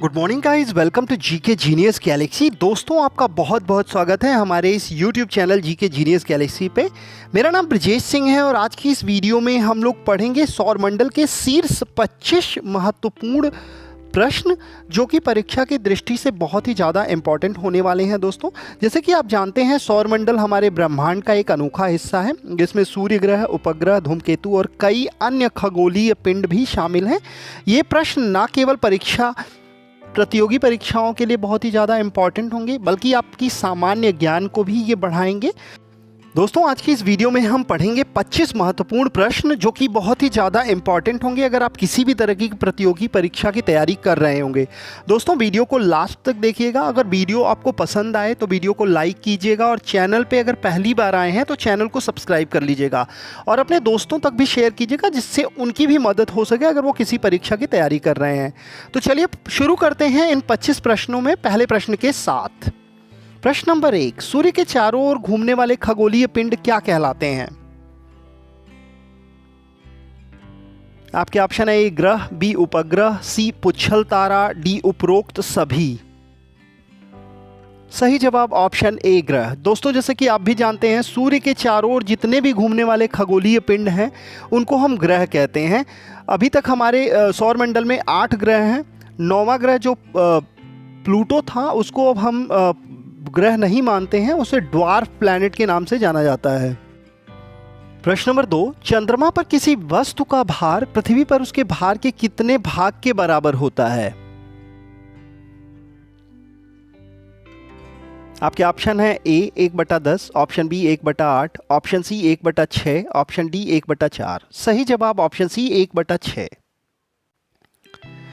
Good morning guys, welcome to GK Genius Galaxy. दोस्तों, आपका बहुत बहुत स्वागत है हमारे इस YouTube channel GK Genius Galaxy पे। मेरा नाम ब्रजेश सिंह है और आज की इस वीडियो में हम लोग पढ़ेंगे सौरमंडल के शीर्ष 25 महत्वपूर्ण प्रश्न जो कि परीक्षा की दृष्टि से बहुत ही ज़्यादा इंपॉर्टेंट होने वाले हैं। दोस्तों, जैसे कि आप जानते हैं, सौरमंडल हमारे ब्रह्मांड का एक अनोखा हिस्सा है जिसमें सूर्य ग्रह, उपग्रह, धूमकेतु और कई अन्य खगोलीय पिंड भी शामिल हैं। ये प्रश्न न केवल प्रतियोगी परीक्षाओं के लिए बहुत ही ज़्यादा इम्पॉर्टेंट होंगे, बल्कि आपकी सामान्य ज्ञान को भी ये बढ़ाएंगे। दोस्तों, आज की इस वीडियो में हम पढ़ेंगे 25 महत्वपूर्ण प्रश्न जो कि बहुत ही ज़्यादा इम्पॉर्टेंट होंगे अगर आप किसी भी तरह की प्रतियोगी परीक्षा की तैयारी कर रहे होंगे। दोस्तों, वीडियो को लास्ट तक देखिएगा। अगर वीडियो आपको पसंद आए तो वीडियो को लाइक कीजिएगा और चैनल पे अगर पहली बार आए हैं तो चैनल को सब्सक्राइब कर लीजिएगा और अपने दोस्तों तक भी शेयर कीजिएगा जिससे उनकी भी मदद हो सके अगर वो किसी परीक्षा की तैयारी कर रहे हैं। तो चलिए शुरू करते हैं इन 25 प्रश्नों में पहले प्रश्न के साथ। प्रश्न नंबर 1, सूर्य के चारों ओर घूमने वाले खगोलीय पिंड क्या कहलाते हैं? आपके ऑप्शन है: ए ग्रह, बी उपग्रह, सी पुच्छल तारा, डी उपरोक्त सभी। सही जवाब ऑप्शन ए ग्रह। दोस्तों, जैसे कि आप भी जानते हैं, सूर्य के चारों ओर जितने भी घूमने वाले खगोलीय पिंड हैं उनको हम ग्रह कहते हैं। अभी तक हमारे सौरमंडल में 8 ग्रह हैं। 9वां ग्रह जो प्लूटो था उसको अब हम ग्रह नहीं मानते हैं, उसे ड्वार्फ प्लैनेट के नाम से जाना जाता है। प्रश्न नंबर 2, चंद्रमा पर किसी वस्तु का भार पृथ्वी पर उसके भार के कितने भाग के बराबर होता है? आपके ऑप्शन है: A 1/10, option B 1/8, option C 1/6, option D 1/4। सही जवाब ऑप्शन सी 1/6।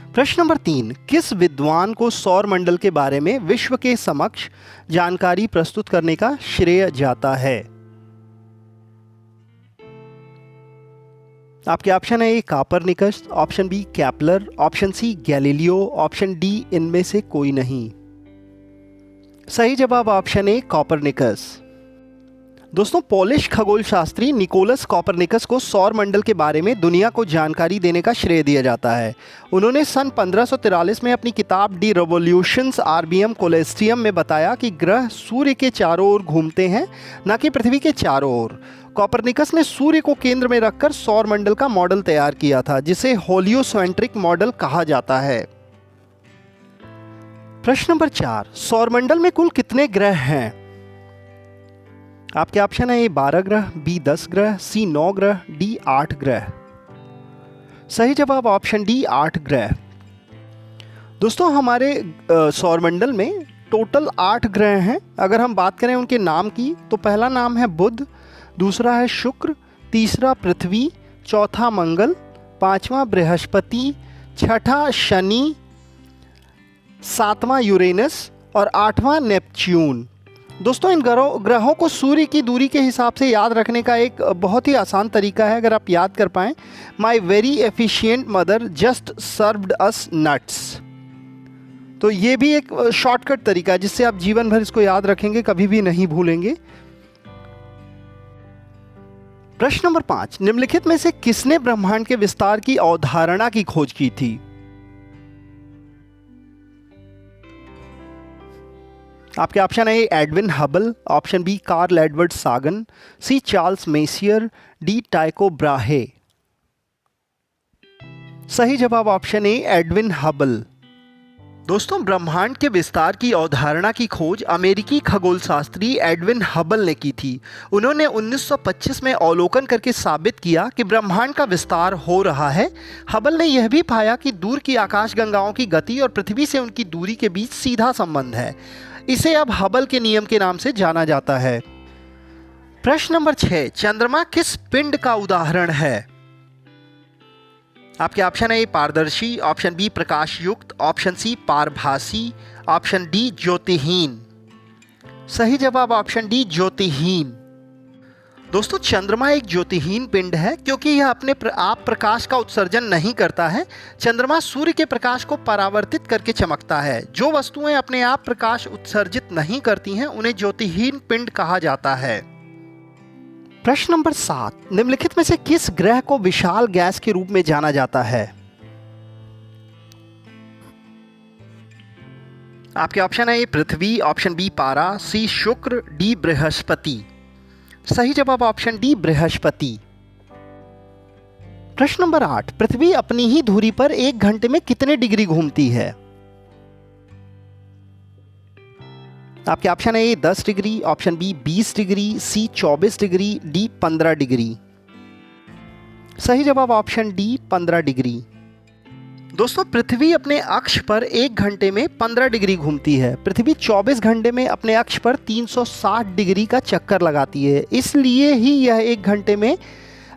प्रश्न नंबर 3, किस विद्वान को सौरमंडल के बारे में विश्व के समक्ष जानकारी प्रस्तुत करने का श्रेय जाता है? आपके ऑप्शन है: A Copernicus, option B Kepler, option C Galileo, option D इनमें से कोई नहीं। सही जवाब ऑप्शन ए कॉपरनिकस। दोस्तों, पोलिश खगोल शास्त्री निकोलस कॉपरनिकस को सौरमंडल के बारे में दुनिया को जानकारी देने का श्रेय दिया जाता है। उन्होंने सन 1543 में अपनी किताब डी रेवोल्यूशंस आर्बियम कोलेस्ट्रियम में बताया कि ग्रह सूर्य के चारों ओर घूमते हैं, न कि पृथ्वी के चारों ओर। कॉपरनिकस ने सूर्य को केंद्र में रखकर सौरमंडल का मॉडल तैयार किया था, जिसे होलियोसेंट्रिक मॉडल कहा जाता है। प्रश्न नंबर 4, सौरमंडल में कुल कितने ग्रह हैं? आपके ऑप्शन है: ए 12 ग्रह, बी 10 ग्रह, सी 9 ग्रह, डी 8 ग्रह। सही जवाब ऑप्शन डी 8 ग्रह। दोस्तों, हमारे सौरमंडल में टोटल 8 ग्रह हैं। अगर हम बात करें उनके नाम की तो पहला नाम है बुध, दूसरा है शुक्र, तीसरा पृथ्वी, चौथा मंगल, पांचवा बृहस्पति, छठा शनि, सातवां यूरेनस और आठवां नेपच्यून। दोस्तों, इन ग्रहों को सूर्य की दूरी के हिसाब से याद रखने का एक बहुत ही आसान तरीका है। अगर आप याद कर पाएँ: my very efficient mother just served us nuts. तो ये भी एक शॉर्टकट तरीका है जिससे आप जीवन भर इसको याद रखेंगे, कभी भी नहीं भूलेंगे। प्रश्न नंबर 5, निम्नलिखित में से किसने ब्रह्मांड के विस्तार की अवधारणा की खोज की थी? आपके ऑप्शन है: A Edwin Hubble, option B Carl Edward Sagan, C Charles Messier, D Tycho Brahe. सही जवाब ऑप्शन ए एडविन हबल। दोस्तों, ब्रह्मांड के विस्तार की अवधारणा की खोज अमेरिकी खगोल शास्त्री एडविन हबल ने की थी। उन्होंने 1925 में अवलोकन करके साबित किया कि ब्रह्मांड का विस्तार हो रहा है। हबल ने यह भी पाया कि दूर की आकाशगंगाओं की गति और पृथ्वी से उनकी दूरी के बीच सीधा संबंध है। इसे अब हबल के नियम के नाम से जाना जाता है। प्रश्न नंबर 6, चंद्रमा किस पिंड का उदाहरण है? आपके ऑप्शन है: ए पारदर्शी, ऑप्शन बी प्रकाश युक्त, ऑप्शन सी पारभासी, ऑप्शन डी ज्योतिहीन। सही जवाब ऑप्शन डी ज्योतिहीन। दोस्तों, चंद्रमा एक ज्योतिहीन पिंड है क्योंकि यह अपने आप प्रकाश का उत्सर्जन नहीं करता है। चंद्रमा सूर्य के प्रकाश को परावर्तित करके चमकता है। जो वस्तुएं अपने आप प्रकाश उत्सर्जित नहीं करती हैं उन्हें ज्योतिहीन पिंड कहा जाता है। प्रश्न नंबर 7, निम्नलिखित में से किस ग्रह को विशाल गैस के रूप में जाना जाता है? आपके ऑप्शन है ए पृथ्वी, ऑप्शन बी पारा, सी शुक्र, डी बृहस्पति। सही जवाब ऑप्शन डी बृहस्पति। प्रश्न नंबर 8, पृथ्वी अपनी ही धुरी पर 1 घंटे में कितने डिग्री घूमती है? आपके ऑप्शन है ए 10 डिग्री, ऑप्शन बी 20 डिग्री, सी 24 डिग्री, डी 15 डिग्री। सही जवाब ऑप्शन डी 15 डिग्री। दोस्तों पृथ्वी अपने अक्ष पर 1 घंटे में 15 डिग्री घूमती है। पृथ्वी 24 घंटे में अपने अक्ष पर 360 डिग्री का चक्कर लगाती है, इसलिए ही यह 1 घंटे में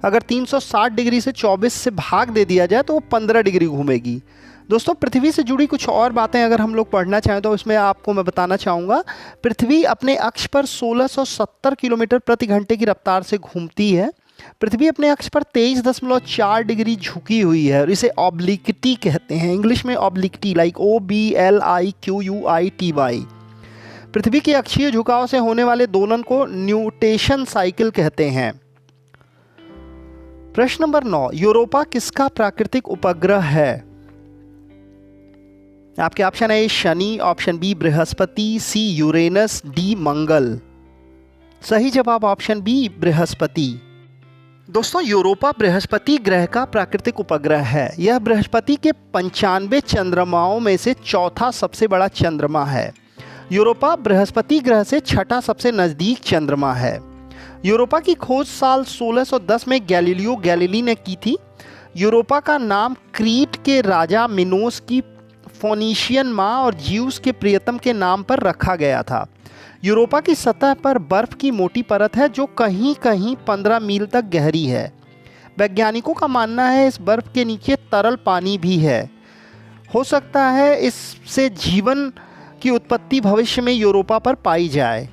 अगर 360 डिग्री से 24 से भाग दे दिया जाए तो वो 15 डिग्री घूमेगी। दोस्तों पृथ्वी से जुड़ी कुछ और बातें अगर हम लोग पढ़ना चाहें तो इसमें आपको मैं बताना चाहूँगा, पृथ्वी अपने अक्ष पर 1670 किलोमीटर प्रति घंटे की रफ्तार से घूमती है। पृथ्वी अपने अक्ष पर 23.4 डिग्री झुकी हुई है और इसे ऑब्लिक्विटी कहते हैं। इंग्लिश में ऑब्लिक्विटी लाइक OBLIQUITY। पृथ्वी के अक्षीय झुकाव से होने वाले दोलन को न्यूटेशन साइकिल कहते हैं। प्रश्न नंबर 9, यूरोपा किसका प्राकृतिक उपग्रह है? आपके ऑप्शन है शनि, ऑप्शन बी बृहस्पति, सी यूरेनस, डी मंगल। सही जवाब ऑप्शन बी बृहस्पति। दोस्तों यूरोपा बृहस्पति ग्रह का प्राकृतिक उपग्रह है। यह बृहस्पति के 95 चंद्रमाओं में से चौथा सबसे बड़ा चंद्रमा है। यूरोपा बृहस्पति ग्रह से छठा सबसे नज़दीक चंद्रमा है। यूरोपा की खोज साल 1610 में गैलीलियो गैलीली ने की थी। यूरोपा का नाम क्रीट के राजा मिनोस की फोनीशियन माँ और ज्यूस के प्रियतम के नाम पर रखा गया था। यूरोपा की सतह पर बर्फ की मोटी परत है जो कहीं कहीं 15 मील तक गहरी है। वैज्ञानिकों का मानना है इस बर्फ के नीचे तरल पानी भी है। हो सकता है इससे जीवन की उत्पत्ति भविष्य में यूरोपा पर पाई जाए।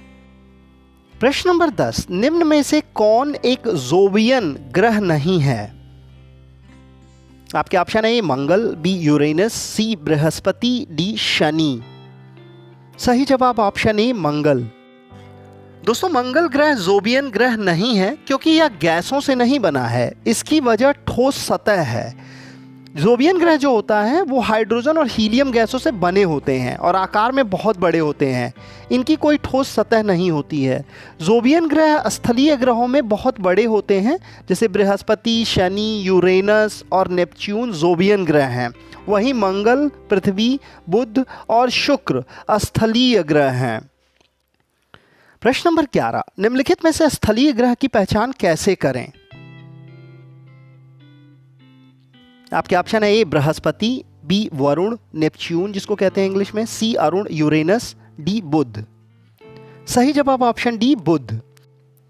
प्रश्न नंबर 10, निम्न में से कौन एक जोवियन ग्रह नहीं है? आपके ऑप्शन है मंगल, बी यूरेनस, सी बृहस्पति, डी शनि। सही जवाब ऑप्शन ए मंगल। दोस्तों मंगल ग्रह जोवियन ग्रह नहीं है क्योंकि यह गैसों से नहीं बना है। इसकी वजह ठोस सतह है। जोवियन ग्रह जो होता है वो हाइड्रोजन और हीलियम गैसों से बने होते हैं और आकार में बहुत बड़े होते हैं। इनकी कोई ठोस सतह नहीं होती है। जोवियन ग्रह स्थलीय ग्रहों में बहुत बड़े होते हैं, जैसे बृहस्पति, शनि, यूरेनस और नेपच्यून जोवियन ग्रह हैं। वहीं मंगल, पृथ्वी, बुध और शुक्र स्थलीय ग्रह हैं। प्रश्न नंबर 11, निम्नलिखित में से स्थलीय ग्रह की पहचान कैसे करें? आपके ऑप्शन है ए बृहस्पति, बी वरुण, नेपच्यून जिसको कहते हैं इंग्लिश में, सी अरुण, यूरेनस, डी बुध। सही जवाब ऑप्शन डी बुध।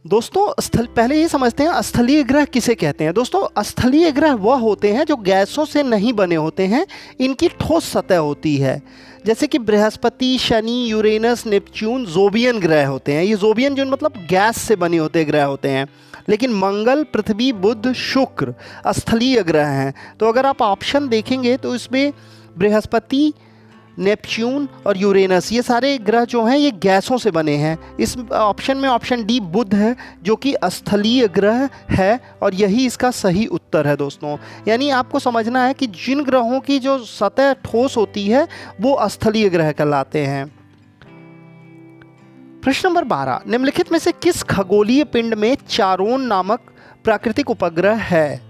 दोस्तों पहले ये समझते हैं स्थलीय ग्रह किसे कहते हैं। दोस्तों स्थलीय ग्रह वह होते हैं जो गैसों से नहीं बने होते हैं, इनकी ठोस सतह होती है। जैसे कि Brihaspati, Shani, Uranus, Neptune Jovian ग्रह होते हैं। ये जोवियन जो मतलब गैस से बने होते ग्रह होते हैं। लेकिन मंगल, पृथ्वी, बुध, शुक्र स्थलीय ग्रह हैं। तो अगर आप ऑप्शन देखेंगे तो इसमें बृहस्पति, नेपच्यून और यूरेनस ये सारे ग्रह जो हैं ये गैसों से बने हैं। इस ऑप्शन में ऑप्शन डी बुध है जो कि स्थलीय ग्रह है और यही इसका सही उत्तर है। दोस्तों यानी आपको समझना है कि जिन ग्रहों की जो सतह ठोस होती है वो स्थलीय ग्रह कहलाते हैं। प्रश्न नंबर 12, निम्नलिखित में से किस खगोलीय पिंड में चारोन नामक प्राकृतिक उपग्रह है?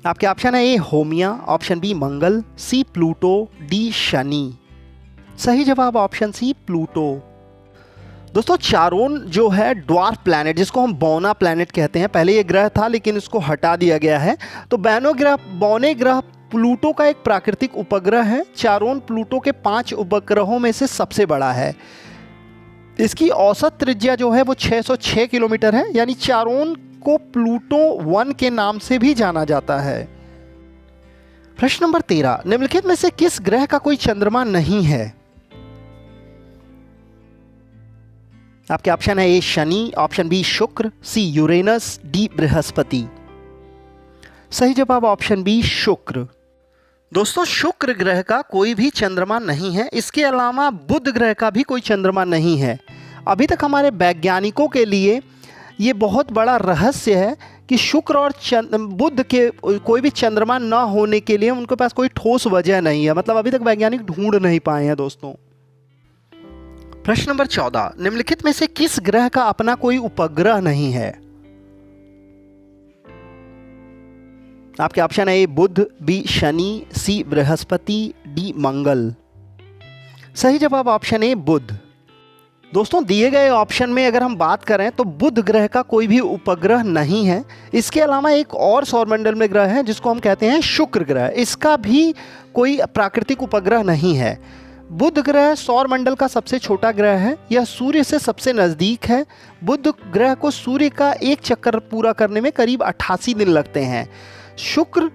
आपके ऑप्शन है ए होमिया, ऑप्शन बी मंगल, सी प्लूटो, डी शनि। सही जवाब ऑप्शन सी प्लूटो। दोस्तों चारोन जो है ड्वार्फ प्लैनेट जिसको हम बौना प्लैनेट कहते हैं, पहले ये ग्रह था लेकिन इसको हटा दिया गया है। तो बौने ग्रह प्लूटो का एक प्राकृतिक उपग्रह है। चारोन प्लूटो के 5 उपग्रहों में से सबसे बड़ा है। इसकी औसत त्रिज्या जो है वो 606 किलोमीटर है। यानी चारोन को प्लूटो 1 के नाम से भी जाना जाता है। प्रश्न नंबर 13, निम्नलिखित में से किस ग्रह का कोई चंद्रमा नहीं है? आपके ऑप्शन है ए शनि, ऑप्शन बी शुक्र, सी यूरेनस, डी बृहस्पति। सही जवाब ऑप्शन बी शुक्र। दोस्तों शुक्र ग्रह का कोई भी चंद्रमा नहीं है। इसके अलावा बुध ग्रह का भी कोई चंद्रमा नहीं है। अभी तक हमारे वैज्ञानिकों के लिए ये बहुत बड़ा रहस्य है कि शुक्र और बुध के कोई भी चंद्रमा न होने के लिए उनके पास कोई ठोस वजह नहीं है, मतलब अभी तक वैज्ञानिक ढूंढ नहीं पाए हैं दोस्तों। प्रश्न नंबर 14, निम्नलिखित में से किस ग्रह का अपना कोई उपग्रह नहीं है? आपके ऑप्शन है ए बुध, बी शनि, सी बृहस्पति, डी मंगल। सही जवाब ऑप्शन ए बुध। दोस्तों दिए गए ऑप्शन में अगर हम बात करें तो बुध ग्रह का कोई भी उपग्रह नहीं है। इसके अलावा एक और सौरमंडल में ग्रह है जिसको हम कहते हैं शुक्र ग्रह, इसका भी कोई प्राकृतिक उपग्रह नहीं है। बुध ग्रह सौरमंडल का सबसे छोटा ग्रह है, यह सूर्य से सबसे नज़दीक है। बुध ग्रह को सूर्य का एक चक्कर पूरा करने में करीब 88 दिन लगते हैं। शुक्र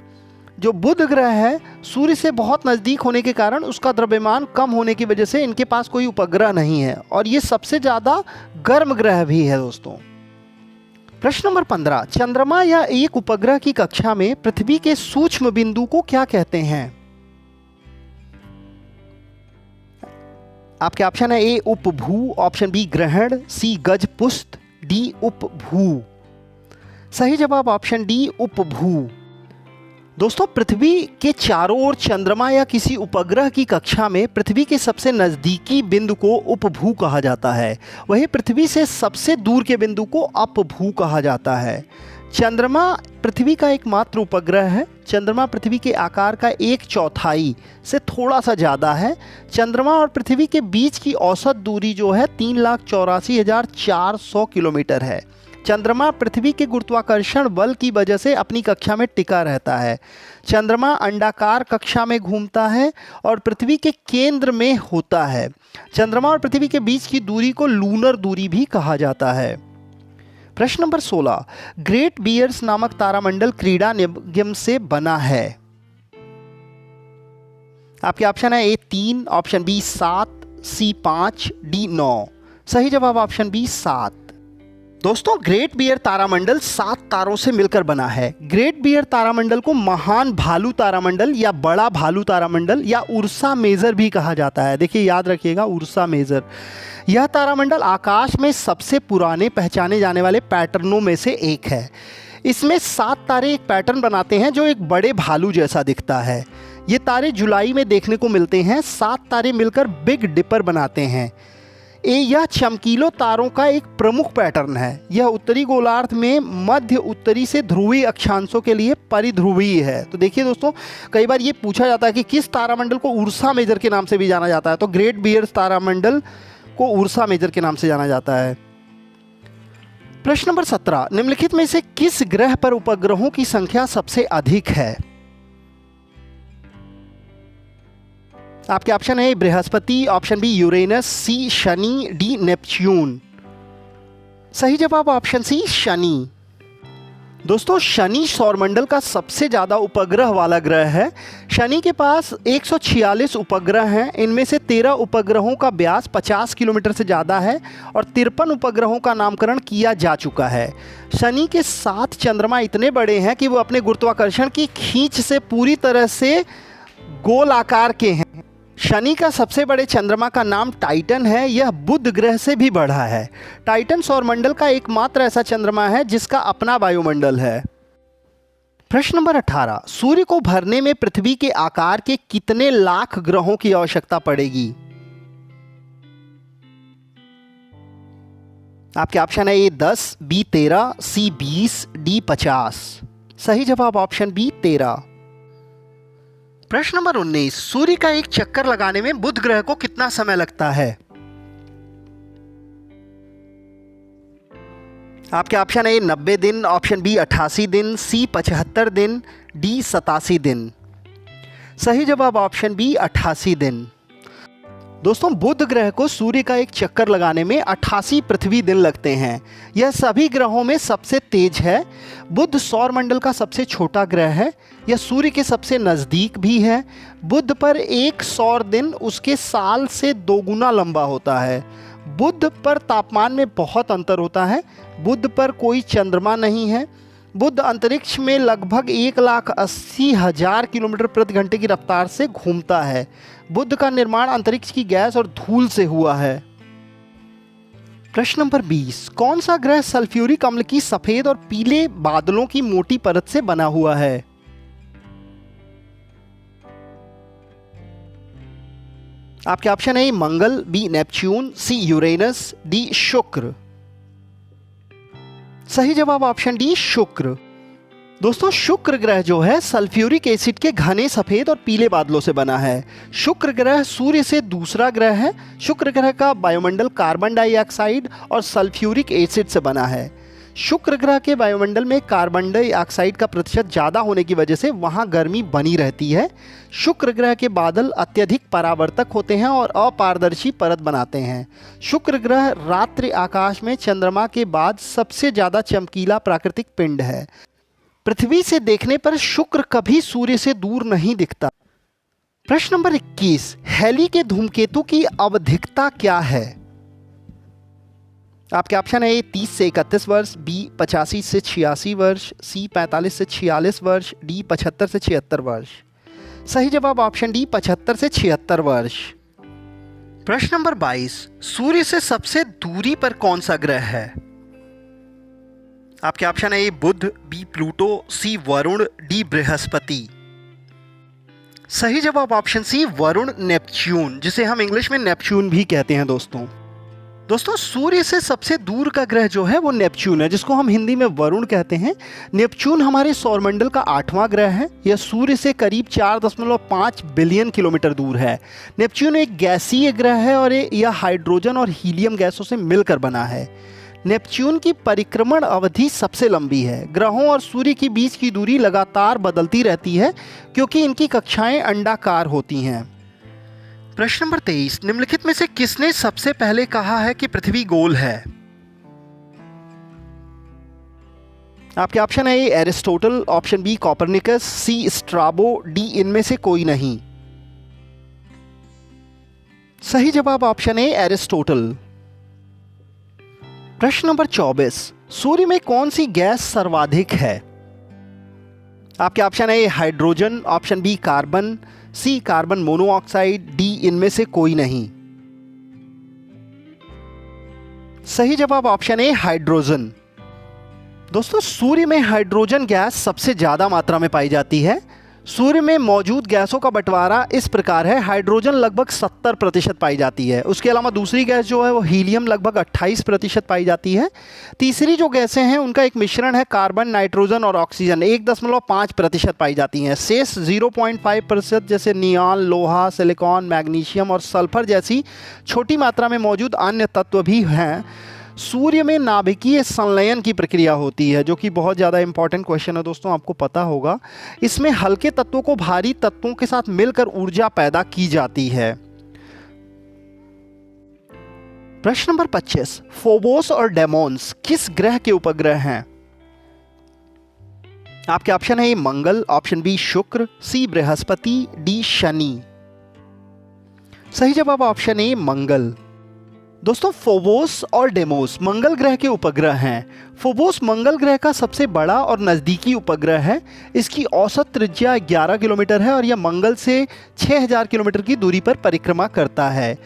जो बुध ग्रह है सूर्य से बहुत नज़दीक होने के कारण उसका द्रव्यमान कम होने की वजह से इनके पास कोई उपग्रह नहीं है और ये सबसे ज़्यादा गर्म ग्रह भी है दोस्तों। प्रश्न नंबर 15, चंद्रमा या एक उपग्रह की कक्षा में पृथ्वी के सूक्ष्म बिंदु को क्या कहते हैं? आपके ऑप्शन है ए उपभू, ऑप्शन बी ग्रहण, सी गजपुष्ट, डी उपभू। सही जवाब ऑप्शन डी उपभू। दोस्तों पृथ्वी के चारों ओर चंद्रमा या किसी उपग्रह की कक्षा में पृथ्वी के सबसे नज़दीकी बिंदु को उपभू कहा जाता है, वहीं पृथ्वी से सबसे दूर के बिंदु को अपभू कहा जाता है। चंद्रमा पृथ्वी का एकमात्र उपग्रह है। चंद्रमा पृथ्वी के आकार का 1/4 से थोड़ा सा ज़्यादा है। चंद्रमा और पृथ्वी के बीच की औसत दूरी जो है 3,84,400 किलोमीटर है। चंद्रमा पृथ्वी के गुरुत्वाकर्षण बल की वजह से अपनी कक्षा में टिका रहता है। चंद्रमा अंडाकार कक्षा में घूमता है और पृथ्वी के केंद्र में होता है। चंद्रमा और पृथ्वी के बीच की दूरी को लूनर दूरी भी कहा जाता है। प्रश्न नंबर 16, ग्रेट बियर्स नामक तारामंडल क्रीड़ा निगम से बना है। आपके ऑप्शन है ए 3, ऑप्शन बी 7, सी 5, डी 9। सही जवाब ऑप्शन बी 7। दोस्तों ग्रेट बियर तारामंडल 7 तारों से मिलकर बना है। ग्रेट बियर तारामंडल को महान भालू तारामंडल या बड़ा भालू तारामंडल या उर्सा मेजर भी कहा जाता है। देखिए याद रखिएगा, उर्सा मेजर। यह तारामंडल आकाश में सबसे पुराने पहचाने जाने वाले पैटर्नों में से एक है। इसमें 7 तारे एक पैटर्न बनाते हैं जो एक बड़े भालू जैसा दिखता है। ये तारे जुलाई में देखने को मिलते हैं। 7 तारे मिलकर बिग डिपर बनाते हैं। यह चमकीलों तारों का एक प्रमुख पैटर्न है। यह उत्तरी गोलार्ध में मध्य उत्तरी से ध्रुवीय अक्षांशों के लिए परिध्रुवीय है। तो देखिए दोस्तों, कई बार ये पूछा जाता है कि किस तारामंडल को उर्सा मेजर के नाम से भी जाना जाता है, तो ग्रेट बियर्स तारामंडल को उर्सा मेजर के नाम से जाना जाता है। प्रश्न नंबर 17, निम्नलिखित में से किस ग्रह पर उपग्रहों की संख्या सबसे अधिक है? आपके ऑप्शन है बृहस्पति, ऑप्शन बी यूरेनस, सी शनि, डी नेपच्यून। सही जवाब ऑप्शन सी शनि। दोस्तों शनि सौरमंडल का सबसे ज़्यादा उपग्रह वाला ग्रह है। शनि के पास 146 उपग्रह हैं। इनमें से 13 उपग्रहों का व्यास 50 किलोमीटर से ज़्यादा है और 53 उपग्रहों का नामकरण किया जा चुका है। शनि के 7 चंद्रमा इतने बड़े हैं कि वो अपने गुरुत्वाकर्षण की खींच से पूरी तरह से गोल आकार के हैं। शनि का सबसे बड़े चंद्रमा का नाम टाइटन है। यह बुध ग्रह से भी बड़ा है। टाइटन सौरमंडल का एकमात्र ऐसा चंद्रमा है जिसका अपना वायुमंडल है। प्रश्न नंबर 18, सूर्य को भरने में पृथ्वी के आकार के कितने लाख ग्रहों की आवश्यकता पड़ेगी? आपके ऑप्शन है ए 10, बी 13, सी 20, डी 50। सही जवाब ऑप्शन बी 13। प्रश्न नंबर 19, सूर्य का एक चक्कर लगाने में बुध ग्रह को कितना समय लगता है? आपके ऑप्शन है 90 दिन, ऑप्शन बी 88 दिन, सी 75 दिन, डी 87 दिन। सही जवाब ऑप्शन बी 88 दिन। दोस्तों बुध ग्रह को सूर्य का एक चक्कर लगाने में 88 पृथ्वी दिन लगते हैं। यह सभी ग्रहों में सबसे तेज है। बुध सौरमंडल का सबसे छोटा ग्रह है। यह सूर्य के सबसे नज़दीक भी है। बुध पर एक सौर दिन उसके साल से 2 गुना लंबा होता है। बुध पर तापमान में बहुत अंतर होता है। बुध पर कोई चंद्रमा नहीं है। बुध अंतरिक्ष में लगभग 1,80,000 किलोमीटर प्रति घंटे की रफ्तार से घूमता है। बुध का निर्माण अंतरिक्ष की गैस और धूल से हुआ है। प्रश्न नंबर 20, कौन सा ग्रह सल्फ्यूरिक अम्ल की सफेद और पीले बादलों की मोटी परत से बना हुआ है? आपके ऑप्शन है मंगल, B Neptune, C Uranus, D शुक्र। सही जवाब ऑप्शन डी शुक्र। दोस्तों शुक्र ग्रह जो है सल्फ्यूरिक एसिड के घने सफेद और पीले बादलों से बना है। शुक्र ग्रह सूर्य से दूसरा ग्रह है। शुक्र ग्रह का वायुमंडल कार्बन डाइऑक्साइड और सल्फ्यूरिक एसिड से बना है। शुक्र ग्रह के वायुमंडल में कार्बन डाइऑक्साइड का प्रतिशत ज़्यादा होने की वजह से वहाँ गर्मी बनी रहती है। शुक्र ग्रह के बादल अत्यधिक परावर्तक होते हैं और अपारदर्शी परत बनाते हैं। शुक्र ग्रह रात्रि आकाश में चंद्रमा के बाद सबसे ज़्यादा चमकीला प्राकृतिक पिंड है। पृथ्वी से देखने पर शुक्र कभी सूर्य से दूर नहीं दिखता। प्रश्न नंबर 21, हैली के धूमकेतु की अवधिकता क्या है? आपके ऑप्शन है 30 से 31 वर्ष, बी 85 से 86 वर्ष, सी 45 से 46 वर्ष, डी 75 से 76 वर्ष। सही जवाब ऑप्शन डी 75 से 76 वर्ष। प्रश्न नंबर 22, सूर्य से सबसे दूरी पर कौन सा ग्रह है? आपके ऑप्शन है बुध, बी प्लूटो, सी वरुण, डी बृहस्पति। सही जवाब ऑप्शन सी वरुण नेपच्यून, जिसे हम इंग्लिश में नेपच्यून भी कहते हैं। दोस्तों सूर्य से सबसे दूर का ग्रह जो है वो नेपच्यून है, जिसको हम हिंदी में वरुण कहते हैं। नेपच्यून हमारे सौरमंडल का 8वां ग्रह है। यह सूर्य से करीब 4.5 बिलियन किलोमीटर दूर है। नेपच्यून एक गैसीय ग्रह है और यह हाइड्रोजन और हीलियम गैसों से मिलकर बना है। नेपच्यून की परिक्रमण अवधि सबसे लंबी है। ग्रहों और सूर्य के बीच की दूरी लगातार बदलती रहती है क्योंकि इनकी कक्षाएं अंडाकार होती हैं। प्रश्न नंबर 23, निम्नलिखित में से किसने सबसे पहले कहा है कि पृथ्वी गोल है? आपके ऑप्शन है एरिस्टोटल, ऑप्शन बी कॉपरनिकस, सी स्ट्राबो, डी इनमें से कोई नहीं। सही जवाब ऑप्शन है एरिस्टोटल। प्रश्न नंबर 24, सूर्य में कौन सी गैस सर्वाधिक है? आपके ऑप्शन है हाइड्रोजन, ऑप्शन बी कार्बन, सी कार्बन मोनोऑक्साइड, डी इनमें से कोई नहीं। सही जवाब ऑप्शन है हाइड्रोजन। दोस्तों सूर्य में हाइड्रोजन गैस सबसे ज्यादा मात्रा में पाई जाती है। सूर्य में मौजूद गैसों का बंटवारा इस प्रकार है, हाइड्रोजन लगभग 70% पाई जाती है। उसके अलावा दूसरी गैस जो है वो हीलियम लगभग 28% पाई जाती है। तीसरी जो गैसें हैं उनका एक मिश्रण है, कार्बन, नाइट्रोजन और ऑक्सीजन 1.5% पाई जाती हैं। शेष 0.5% जैसे नियॉन, लोहा, सिलिकॉन, मैग्नीशियम और सल्फर जैसी छोटी मात्रा में मौजूद अन्य तत्व भी हैं। सूर्य में नाभिकीय संलयन की प्रक्रिया होती है, जो कि बहुत ज़्यादा इंपॉर्टेंट क्वेश्चन है दोस्तों, आपको पता होगा। इसमें हल्के तत्वों को भारी तत्वों के साथ मिलकर ऊर्जा पैदा की जाती है। प्रश्न नंबर 25, फोबोस और डेमोन्स किस ग्रह के उपग्रह हैं? आपके ऑप्शन है मंगल, ऑप्शन बी शुक्र, सी बृहस्पति, डी शनि। सही जवाब ऑप्शन ए मंगल। दोस्तों फोबोस और डेमोस मंगल ग्रह के उपग्रह हैं। फोबोस मंगल ग्रह का सबसे बड़ा और नज़दीकी उपग्रह है। इसकी औसत त्रिज्या 11 किलोमीटर है और यह मंगल से 6000 किलोमीटर की दूरी पर परिक्रमा करता है।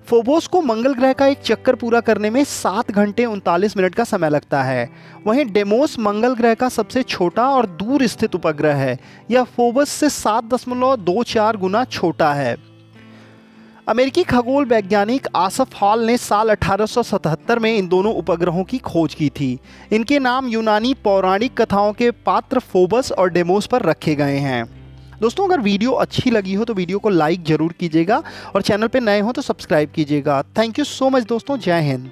फोबोस को मंगल ग्रह का एक चक्कर पूरा करने में 7 घंटे 39 मिनट का समय लगता है। वहीं डेमोस मंगल ग्रह का सबसे छोटा और दूर स्थित उपग्रह है। यह फोबस से 7.24 गुना छोटा है। अमेरिकी खगोल वैज्ञानिक आसफ हॉल ने साल 1877 में इन दोनों उपग्रहों की खोज की थी। इनके नाम यूनानी पौराणिक कथाओं के पात्र फोबस और डेमोस पर रखे गए हैं। दोस्तों अगर वीडियो अच्छी लगी हो तो वीडियो को लाइक ज़रूर कीजिएगा और चैनल पे नए हो तो सब्सक्राइब कीजिएगा। थैंक यू सो मच दोस्तों, जय हिंद।